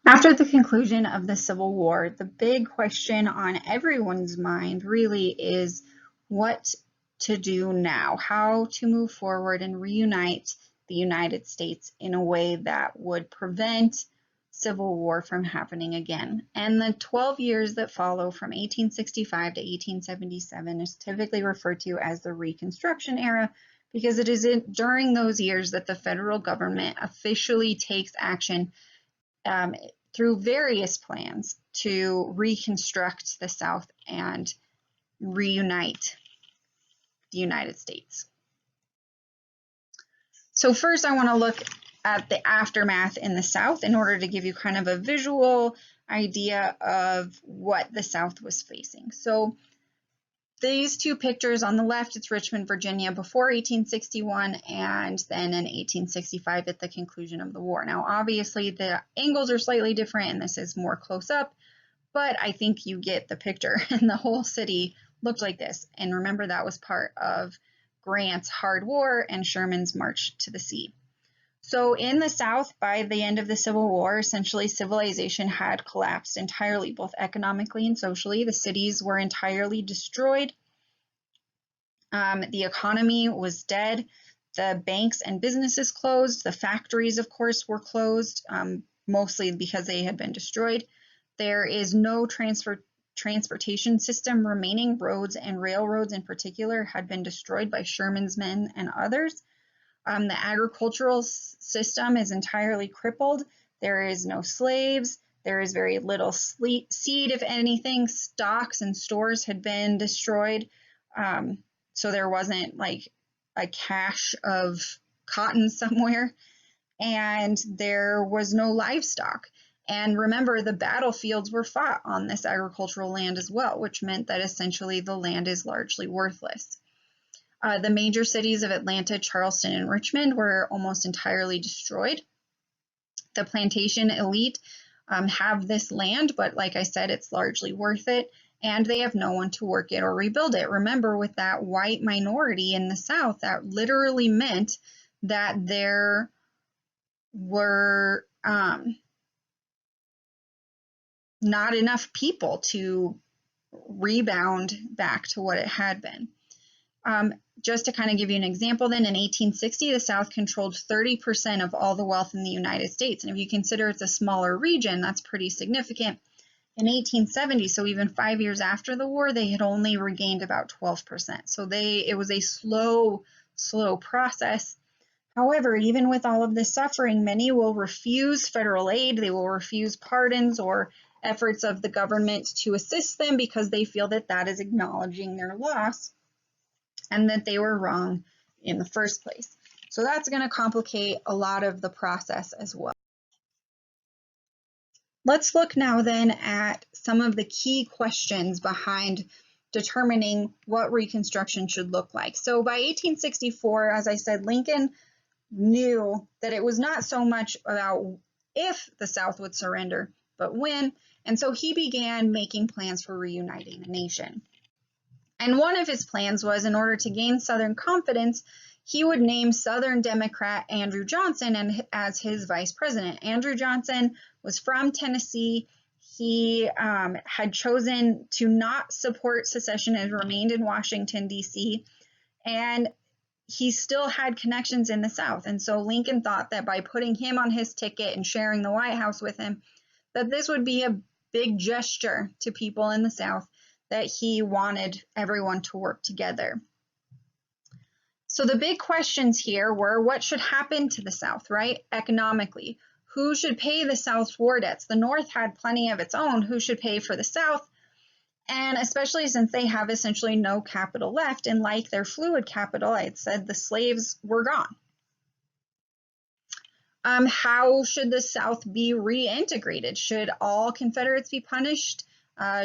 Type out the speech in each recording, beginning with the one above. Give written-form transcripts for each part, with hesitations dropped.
After the conclusion of the Civil War, the big question on everyone's mind really is what to do now, how to move forward and reunite the United States in a way that would prevent civil war from happening again. And the 12 years that follow from 1865 to 1877 is typically referred to as the Reconstruction era because it is during those years that the federal government officially takes action through various plans to reconstruct the South and reunite the United States. So first I want to look at the aftermath in the South in order to give you kind of a visual idea of what the South was facing. So these two pictures on the left, it's Richmond, Virginia before 1861 and then in 1865 at the conclusion of the war. Now, obviously the angles are slightly different and this is more close up, but I think you get the picture and the whole city looked like this. And remember that was part of Grant's hard war and Sherman's march to the sea. So in the South, by the end of the Civil War, essentially civilization had collapsed entirely, both economically and socially. The cities were entirely destroyed. The economy was dead. The banks and businesses closed. The factories, of course, were closed, mostly because they had been destroyed. There is no transportation system remaining. Roads and railroads in particular had been destroyed by Sherman's men and others. The agricultural system is entirely crippled. There is no slaves. There is very little seed, if anything. Stocks and stores had been destroyed. So there wasn't like a cache of cotton somewhere. And there was no livestock. And remember, the battlefields were fought on this agricultural land as well, which meant that essentially the land is largely worthless. The major cities of Atlanta, Charleston, and Richmond were almost entirely destroyed. The plantation elite have this land, but like I said, it's largely worth it, and they have no one to work it or rebuild it. Remember, with that white minority in the South, that literally meant that there were not enough people to rebound back to what it had been. Just to kind of give you an example, then in 1860, the South controlled 30% of all the wealth in the United States. And if you consider it's a smaller region, that's pretty significant. In 1870, so even 5 years after the war, they had only regained about 12%. So it was a slow process. However, even with all of this suffering, many will refuse federal aid. They will refuse pardons or efforts of the government to assist them because they feel that that is acknowledging their loss and that they were wrong in the first place. So that's going to complicate a lot of the process as well. Let's look now then at some of the key questions behind determining what Reconstruction should look like. So by 1864, as I said, Lincoln knew that it was not so much about if the South would surrender, but when, and so he began making plans for reuniting the nation. And one of his plans was, in order to gain Southern confidence, he would name Southern Democrat Andrew Johnson as his vice president. Andrew Johnson was from Tennessee. He had chosen to not support secession and remained in Washington, D.C., and he still had connections in the South. And so Lincoln thought that by putting him on his ticket and sharing the White House with him, that this would be a big gesture to people in the South that he wanted everyone to work together. So the big questions here were what should happen to the South, right? Economically, who should pay the South's war debts? The North had plenty of its own. Who should pay for the South? And especially since they have essentially no capital left, and like their fluid capital, I had said the slaves were gone. How should the South be reintegrated? Should all Confederates be punished?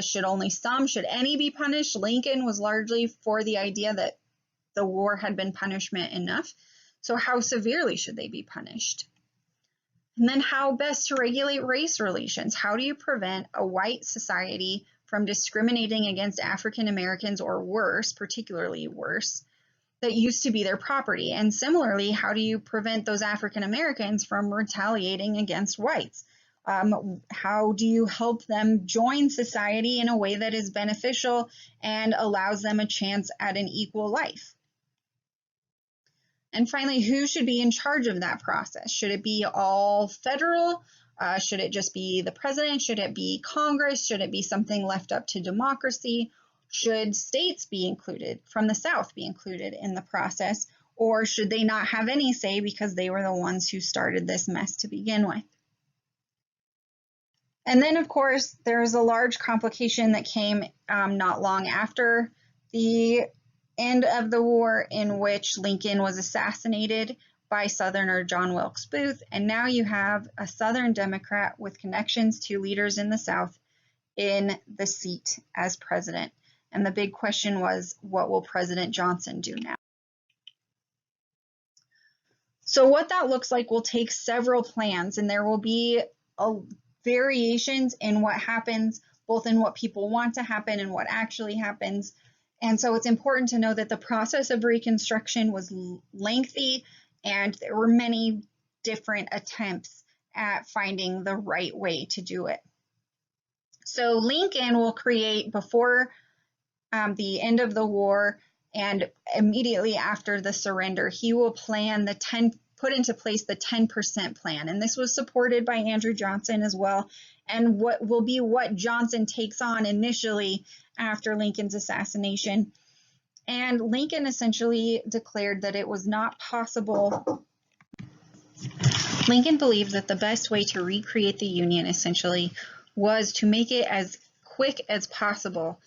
Should only some? Should any be punished? Lincoln was largely for the idea that the war had been punishment enough. So how severely should they be punished? And then how best to regulate race relations? How do you prevent a white society from discriminating against African Americans or worse, particularly worse, that used to be their property? And similarly, how do you prevent those African Americans from retaliating against whites? How do you help them join society in a way that is beneficial and allows them a chance at an equal life? And finally, who should be in charge of that process? Should it be all federal? Should it just be the president? Should it be Congress? Should it be something left up to democracy? Should states be included from the South be included in the process? Or should they not have any say because they were the ones who started this mess to begin with? And then, of course, there's a large complication that came not long after the end of the war, in which Lincoln was assassinated by Southerner John Wilkes Booth. And now you have a Southern Democrat with connections to leaders in the South in the seat as president. And the big question was, what will President Johnson do now? So what that looks like will take several plans, and there will be variations in what happens, both in what people want to happen and what actually happens. And so it's important to know that the process of Reconstruction was lengthy, and there were many different attempts at finding the right way to do it. So Lincoln will create, before the end of the war and immediately after the surrender, he will plan put into place the 10% plan. And this was supported by Andrew Johnson as well, and what will be what Johnson takes on initially after Lincoln's assassination. And Lincoln essentially declared that it was not possible. Lincoln believed that the best way to recreate the Union essentially was to make it as quick as possible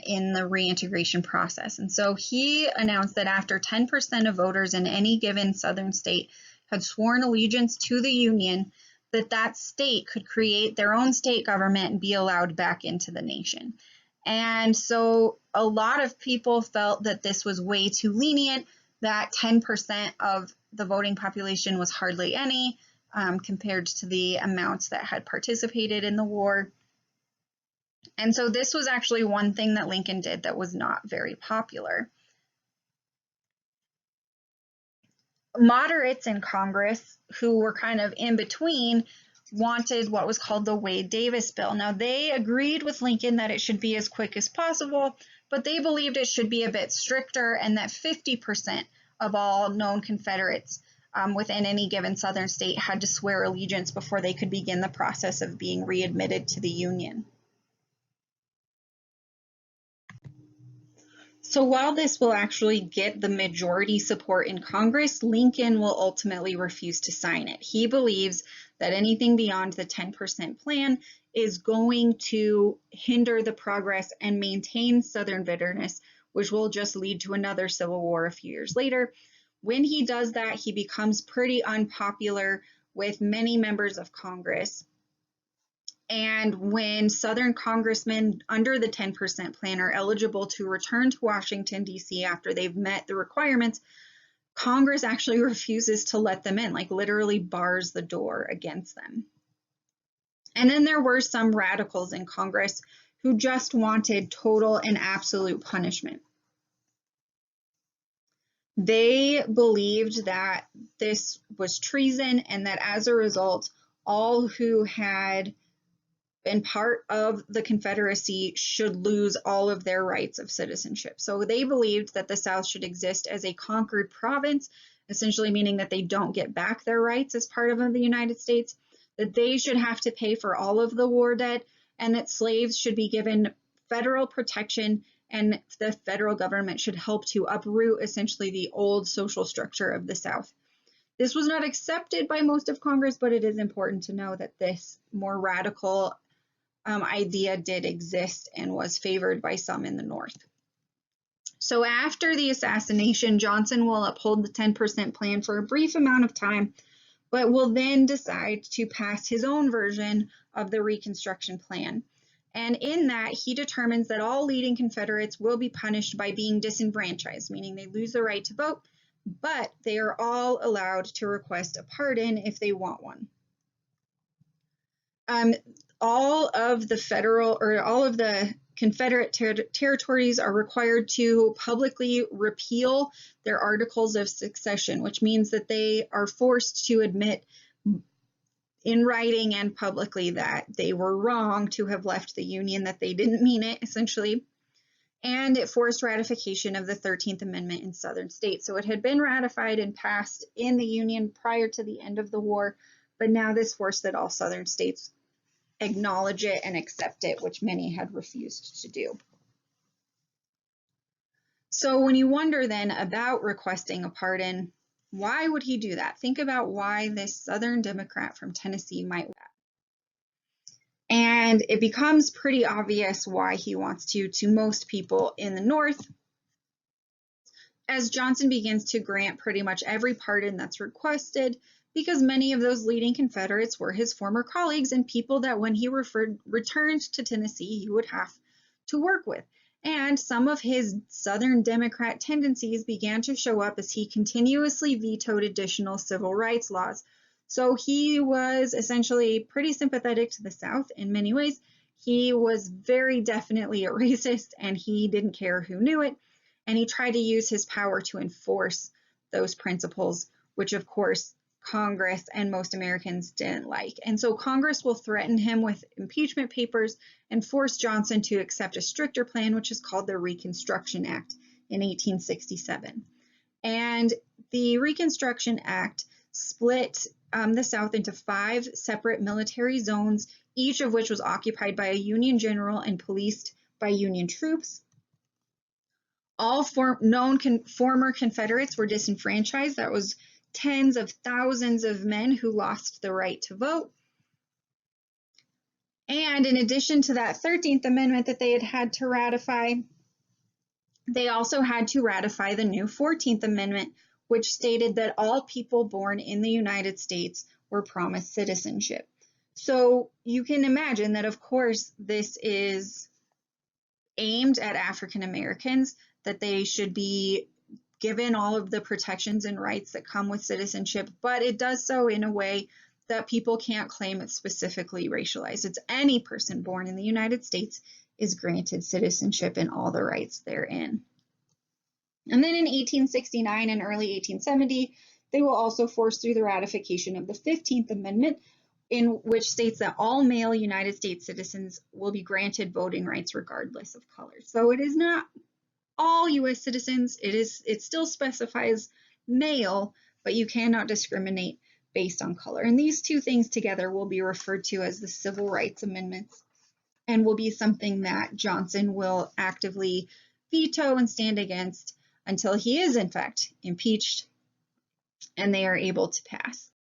in the reintegration process. And so he announced that after 10% of voters in any given Southern state had sworn allegiance to the Union, that state could create their own state government and be allowed back into the nation. And so a lot of people felt that this was way too lenient, that 10% of the voting population was hardly any compared to the amounts that had participated in the war. And so this was actually one thing that Lincoln did that was not very popular. Moderates in Congress, who were kind of in between, wanted what was called the Wade-Davis bill. Now, they agreed with Lincoln that it should be as quick as possible, but they believed it should be a bit stricter, and that 50% of all known Confederates within any given Southern state had to swear allegiance before they could begin the process of being readmitted to the Union. So while this will actually get the majority support in Congress, Lincoln will ultimately refuse to sign it. He believes that anything beyond the 10% plan is going to hinder the progress and maintain Southern bitterness, which will just lead to another civil war a few years later. When he does that, he becomes pretty unpopular with many members of Congress. And when Southern congressmen under the 10% plan are eligible to return to Washington, D.C. after they've met the requirements, Congress actually refuses to let them in, like literally bars the door against them. And then there were some radicals in Congress who just wanted total and absolute punishment. They believed that this was treason, and that as a result, all who had been part of the Confederacy should lose all of their rights of citizenship. So they believed that the South should exist as a conquered province, essentially meaning that they don't get back their rights as part of the United States, that they should have to pay for all of the war debt, and that slaves should be given federal protection, and the federal government should help to uproot essentially the old social structure of the South. This was not accepted by most of Congress, but it is important to know that this more radical idea did exist and was favored by some in the North. So after the assassination, Johnson will uphold the 10% plan for a brief amount of time, but will then decide to pass his own version of the Reconstruction plan. And in that, he determines that all leading Confederates will be punished by being disenfranchised, meaning they lose the right to vote, but they are all allowed to request a pardon if they want one. All of the Confederate territories are required to publicly repeal their Articles of Succession, which means that they are forced to admit in writing and publicly that they were wrong to have left the Union, that they didn't mean it, essentially. And it forced ratification of the 13th Amendment in southern states. So it had been ratified and passed in the Union prior to the end of the war, but now this forced that all southern states acknowledge it and accept it, which many had refused to do. So when you wonder then about requesting a pardon, why would he do that? Think about why this Southern Democrat from Tennessee might do that. And it becomes pretty obvious why he wants to most people in the North, as Johnson begins to grant pretty much every pardon that's requested, because many of those leading Confederates were his former colleagues and people that when he returned to Tennessee, he would have to work with. And some of his Southern Democrat tendencies began to show up as he continuously vetoed additional civil rights laws. So he was essentially pretty sympathetic to the South in many ways. He was very definitely a racist, and he didn't care who knew it. And he tried to use his power to enforce those principles, which of course Congress and most Americans didn't like. And so Congress will threaten him with impeachment papers and force Johnson to accept a stricter plan, which is called the Reconstruction Act in 1867. And the Reconstruction Act split the South into 5 separate military zones, each of which was occupied by a Union general and policed by Union troops. All former Confederates were disenfranchised. That was tens of thousands of men who lost the right to vote. And in addition to that 13th Amendment that they had to ratify, they also had to ratify the new 14th Amendment, which stated that all people born in the United States were promised citizenship. So you can imagine that, of course, this is aimed at African Americans, that they should be given all of the protections and rights that come with citizenship, but it does so in a way that people can't claim it's specifically racialized. It's any person born in the United States is granted citizenship and all the rights therein. And then in 1869 and early 1870, they will also force through the ratification of the 15th Amendment, in which states that all male United States citizens will be granted voting rights regardless of color. So it is not all U.S. citizens. It still specifies male, but you cannot discriminate based on color. And these two things together will be referred to as the Civil Rights Amendments, and will be something that Johnson will actively veto and stand against until he is in fact impeached and they are able to pass.